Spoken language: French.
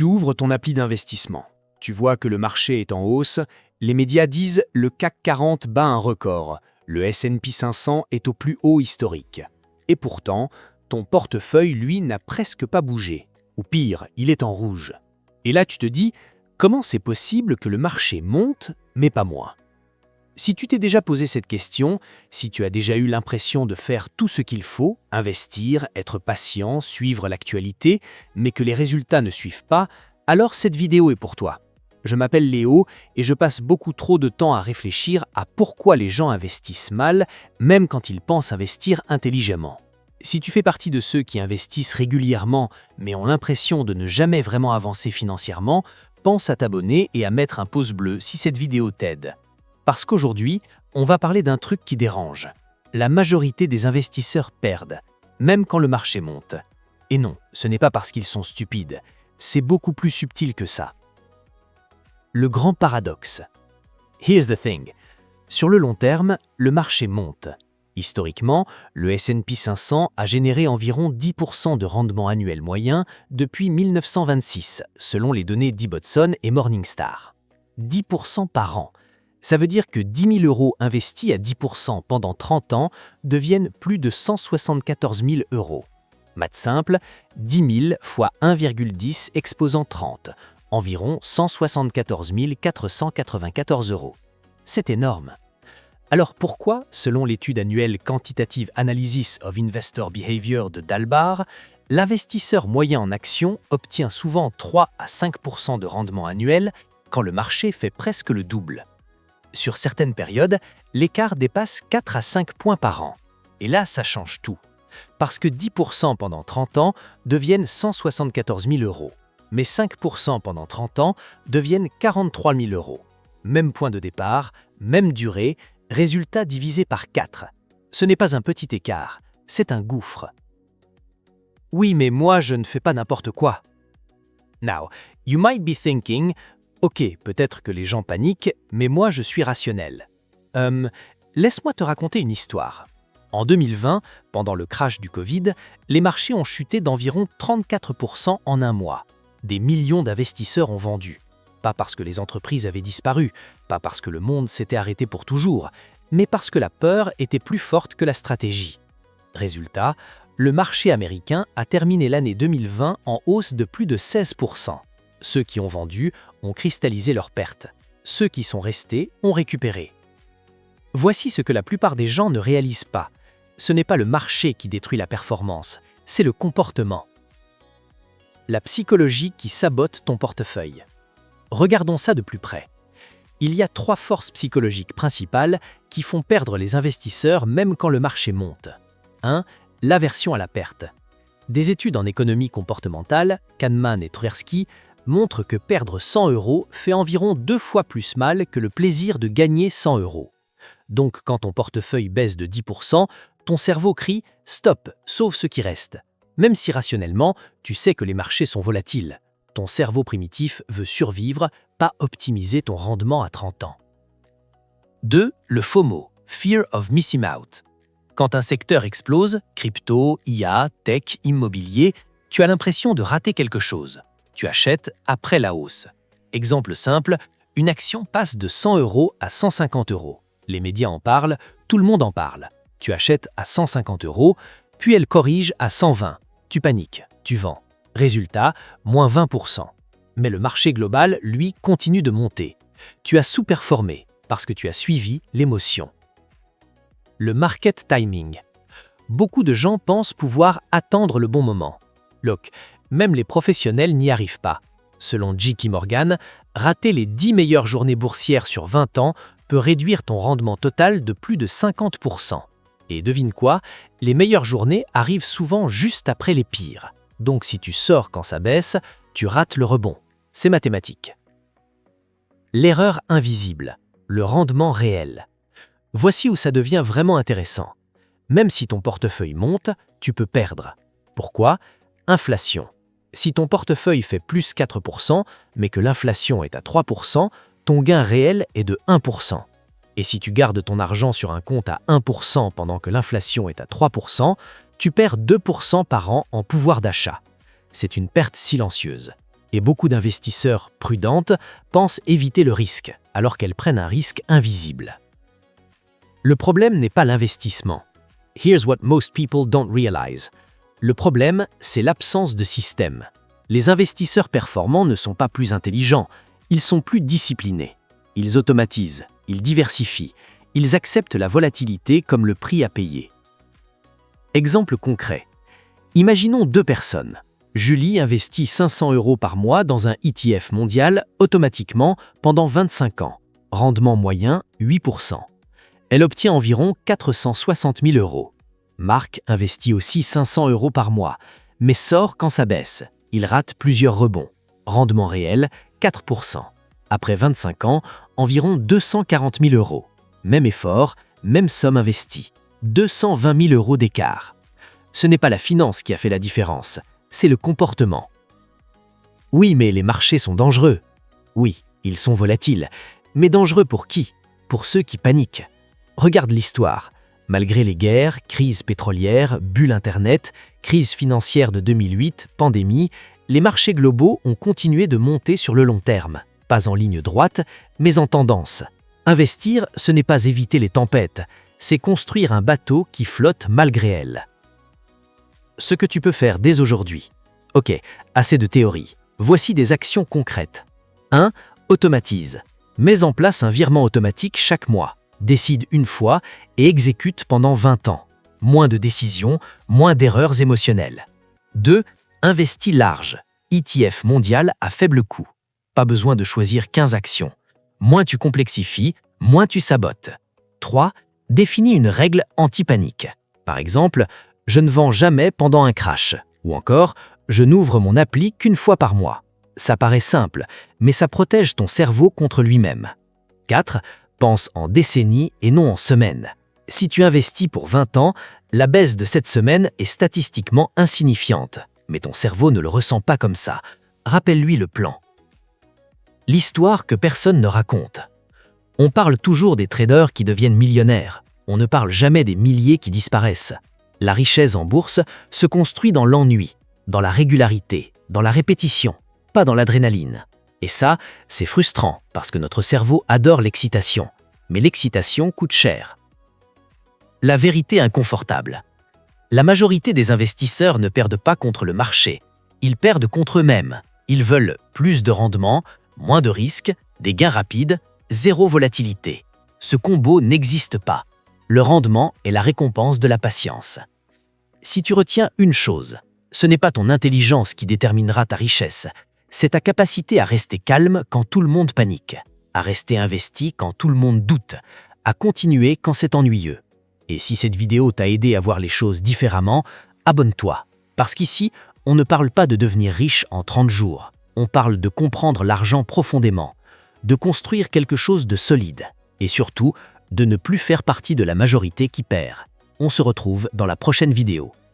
Tu ouvres ton appli d'investissement. Tu vois que le marché est en hausse. Les médias disent le CAC 40 bat un record. Le S&P 500 est au plus haut historique. Et pourtant, ton portefeuille, lui, n'a presque pas bougé. Ou pire, il est en rouge. Et là, tu te dis, comment c'est possible que le marché monte, mais pas moi? Si tu t'es déjà posé cette question, si tu as déjà eu l'impression de faire tout ce qu'il faut, investir, être patient, suivre l'actualité, mais que les résultats ne suivent pas, alors cette vidéo est pour toi. Je m'appelle Léo et je passe beaucoup trop de temps à réfléchir à pourquoi les gens investissent mal, même quand ils pensent investir intelligemment. Si tu fais partie de ceux qui investissent régulièrement, mais ont l'impression de ne jamais vraiment avancer financièrement, pense à t'abonner et à mettre un pouce bleu si cette vidéo t'aide. Parce qu'aujourd'hui, on va parler d'un truc qui dérange. La majorité des investisseurs perdent, même quand le marché monte. Et non, ce n'est pas parce qu'ils sont stupides, c'est beaucoup plus subtil que ça. Le grand paradoxe. Here's the thing. Sur le long terme, le marché monte. Historiquement, le S&P 500 a généré environ 10% de rendement annuel moyen depuis 1926, selon les données d'Ibbotson et Morningstar. 10% par an. Ça veut dire que 10 000 euros investis à 10% pendant 30 ans deviennent plus de 174 000 euros. Maths simple, 10 000 fois 1,10 exposant 30, environ 174 494 euros. C'est énorme. Alors pourquoi, selon l'étude annuelle Quantitative Analysis of Investor Behavior de Dalbar, l'investisseur moyen en actions obtient souvent 3 à 5% de rendement annuel quand le marché fait presque le double? Sur certaines périodes, l'écart dépasse 4 à 5 points par an. Et là, ça change tout. Parce que 10% pendant 30 ans deviennent 174 000 euros. Mais 5% pendant 30 ans deviennent 43 000 euros. Même point de départ, même durée, résultat divisé par 4. Ce n'est pas un petit écart, c'est un gouffre. Oui, mais moi, je ne fais pas n'importe quoi. Now, you might be thinking, ok, peut-être que les gens paniquent, mais moi, je suis rationnel. Laisse-moi te raconter une histoire. En 2020, pendant le crash du Covid, les marchés ont chuté d'environ 34% en un mois. Des millions d'investisseurs ont vendu. Pas parce que les entreprises avaient disparu, pas parce que le monde s'était arrêté pour toujours, mais parce que la peur était plus forte que la stratégie. Résultat, le marché américain a terminé l'année 2020 en hausse de plus de 16%. Ceux qui ont vendu ont cristallisé leurs pertes. Ceux qui sont restés ont récupéré. Voici ce que la plupart des gens ne réalisent pas. Ce n'est pas le marché qui détruit la performance, c'est le comportement. La psychologie qui sabote ton portefeuille. Regardons ça de plus près. Il y a 3 forces psychologiques principales qui font perdre les investisseurs même quand le marché monte. 1. L'aversion à la perte. Des études en économie comportementale, Kahneman et Tversky, montrent que perdre 100 euros fait environ 2 fois plus mal que le plaisir de gagner 100 euros. Donc quand ton portefeuille baisse de 10%, ton cerveau crie « Stop, sauve ce qui reste ». Même si rationnellement, tu sais que les marchés sont volatiles. Ton cerveau primitif veut survivre, pas optimiser ton rendement à 30 ans. 2. Le FOMO, Fear of Missing Out. Quand un secteur explose, crypto, IA, tech, immobilier, tu as l'impression de rater quelque chose. Tu achètes après la hausse. Exemple simple, une action passe de 100 euros à 150 euros. Les médias en parlent, tout le monde en parle. Tu achètes à 150 euros, puis elle corrige à 120. Tu paniques, tu vends. Résultat, moins 20%. Mais le marché global, lui, continue de monter. Tu as sous-performé parce que tu as suivi l'émotion. Le market timing. Beaucoup de gens pensent pouvoir attendre le bon moment. Look, même les professionnels n'y arrivent pas. Selon J.P. Morgan, rater les 10 meilleures journées boursières sur 20 ans peut réduire ton rendement total de plus de 50%. Et devine quoi, les meilleures journées arrivent souvent juste après les pires. Donc si tu sors quand ça baisse, tu rates le rebond. C'est mathématique. L'erreur invisible, le rendement réel. Voici où ça devient vraiment intéressant. Même si ton portefeuille monte, tu peux perdre. Pourquoi? Inflation. Si ton portefeuille fait plus 4%, mais que l'inflation est à 3%, ton gain réel est de 1%. Et si tu gardes ton argent sur un compte à 1% pendant que l'inflation est à 3%, tu perds 2% par an en pouvoir d'achat. C'est une perte silencieuse. Et beaucoup d'investisseurs prudentes pensent éviter le risque, alors qu'elles prennent un risque invisible. Le problème n'est pas l'investissement. Here's what most people don't realize. Le problème, c'est l'absence de système. Les investisseurs performants ne sont pas plus intelligents, ils sont plus disciplinés. Ils automatisent, ils diversifient, ils acceptent la volatilité comme le prix à payer. Exemple concret. Imaginons deux personnes. Julie investit 500 € par mois dans un ETF mondial automatiquement pendant 25 ans. Rendement moyen 8%. Elle obtient environ 460 000 €. Marc investit aussi 500 € par mois, mais sort quand ça baisse. Il rate plusieurs rebonds. Rendement réel 4%. Après 25 ans, environ 240 000 €. Même effort, même somme investie. 220 000 € d'écart. Ce n'est pas la finance qui a fait la différence, c'est le comportement. Oui, mais les marchés sont dangereux. Oui, ils sont volatiles. Mais dangereux pour qui? Pour ceux qui paniquent. Regarde l'histoire. Malgré les guerres, crise pétrolière, bulle Internet, crise financière de 2008, pandémie, les marchés globaux ont continué de monter sur le long terme. Pas en ligne droite, mais en tendance. Investir, ce n'est pas éviter les tempêtes, c'est construire un bateau qui flotte malgré elles. Ce que tu peux faire dès aujourd'hui. Ok, assez de théorie. Voici des actions concrètes. 1. Automatise. Mets en place un virement automatique chaque mois. Décide une fois et exécute pendant 20 ans. Moins de décisions, moins d'erreurs émotionnelles. 2. Investis large. ETF mondial à faible coût. Pas besoin de choisir 15 actions. Moins tu complexifies, moins tu sabotes. 3. Définis une règle anti-panique. Par exemple, je ne vends jamais pendant un crash. Ou encore, je n'ouvre mon appli qu'une fois par mois. Ça paraît simple, mais ça protège ton cerveau contre lui-même. 4. Pense en décennies et non en semaines. Si tu investis pour 20 ans, la baisse de cette semaine est statistiquement insignifiante. Mais ton cerveau ne le ressent pas comme ça. Rappelle-lui le plan. L'histoire que personne ne raconte. On parle toujours des traders qui deviennent millionnaires. On ne parle jamais des milliers qui disparaissent. La richesse en bourse se construit dans l'ennui, dans la régularité, dans la répétition, pas dans l'adrénaline. Et ça, c'est frustrant parce que notre cerveau adore l'excitation. Mais l'excitation coûte cher. La vérité inconfortable. La majorité des investisseurs ne perdent pas contre le marché. Ils perdent contre eux-mêmes. Ils veulent plus de rendement, moins de risques, des gains rapides, zéro volatilité. Ce combo n'existe pas. Le rendement est la récompense de la patience. Si tu retiens une chose, ce n'est pas ton intelligence qui déterminera ta richesse, c'est ta capacité à rester calme quand tout le monde panique, à rester investi quand tout le monde doute, à continuer quand c'est ennuyeux. Et si cette vidéo t'a aidé à voir les choses différemment, abonne-toi. Parce qu'ici, on ne parle pas de devenir riche en 30 jours. On parle de comprendre l'argent profondément, de construire quelque chose de solide et surtout, de ne plus faire partie de la majorité qui perd. On se retrouve dans la prochaine vidéo.